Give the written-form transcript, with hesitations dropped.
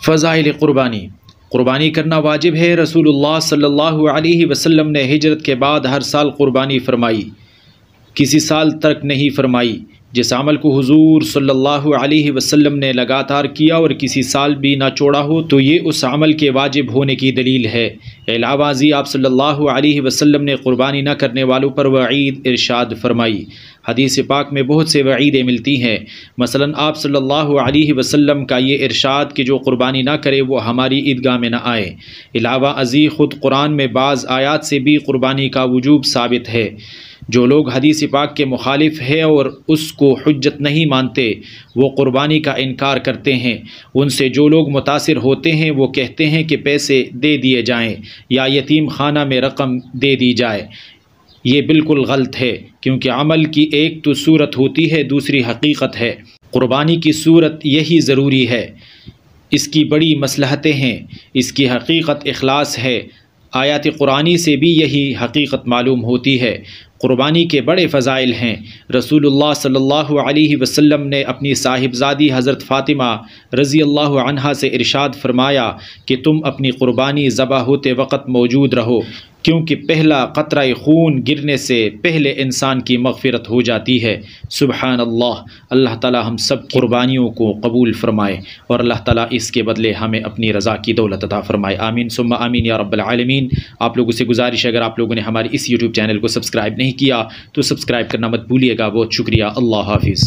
फ़ज़ाइल क़ुरबानी। क़ुरबानी करना वाजिब है। रसूलुल्लाह सल्लल्लाहु अलैहि वसल्लम ने हिजरत के बाद हर साल क़ुरबानी फ़रमाई, किसी साल तर्क नहीं फ़रमाई। जिस अमल को हुज़ूर सल्लल्लाहु अलैहि वसल्लम ने लगातार किया और किसी साल भी ना छोड़ा हो तो ये उस अमल के वाजिब होने की दलील है। इलावाज़ी आप सल्लल्लाहु अलैहि वसल्लम ने क़ुरबानी न करने वालों पर वईद इरशाद फरमाई। हदीस पाक में बहुत से वईदें मिलती हैं। मसलन आप सल्लल्लाहु अलैहि वसल्लम का ये इरशाद कि जो क़ुरबानी ना करे वो हमारी ईदगाह में ना आए। इलावा अज़ी ख़ुद कुरान में बाज़ आयात से भी क़ुरबानी का वजूब साबित है। जो लोग हदीस पाक के मुखालिफ है और उसको हुज्जत नहीं मानते वो क़ुरबानी का इनकार करते हैं। उनसे जो लोग मुतासिर होते हैं वो कहते हैं कि पैसे दे दिए जाएं या यतीम खाना में रकम दे दी जाए। ये बिल्कुल गलत है, क्योंकि अमल की एक तो सूरत होती है, दूसरी हकीकत है। क़ुरबानी की सूरत यही ज़रूरी है, इसकी बड़ी मसलहतें हैं, इसकी हकीकत इखलास है। आयत कुरानी से भी यही हकीकत मालूम होती है। क़ुरबानी के बड़े फ़ज़ाइल हैं। रसूलुल्लाह सल्लल्लाहु अलैहि वसल्लम ने अपनी साहिबज़ादी हज़रत फ़ातिमा रज़ी अल्लाहु अन्हा से इरशाद फरमाया कि तुम अपनी क़ुरबानी ज़बह होते वक़्त मौजूद रहो, क्योंकि पहला क़तरा खून गिरने से पहले इंसान की मग़फ़िरत हो जाती है। सुबहान अल्लाह। अल्लाह ताला हम सब क़ुरबानियों को कबूल फ़रमाए और अल्लाह ताला इसके बदले हमें अपनी रज़ा की दौलत अता फ़रमाए। आमीन सुम्मा आमीन या रब्बल आलमीन। आप लोगों से गुजारिश है, अगर आप लोगों ने हमारे इस यूट्यूब चैनल को सब्सक्राइब नहीं किया तो सब्सक्राइब करना मत भूलिएगा। बहुत शुक्रिया। अल्लाह हाफ़िज़।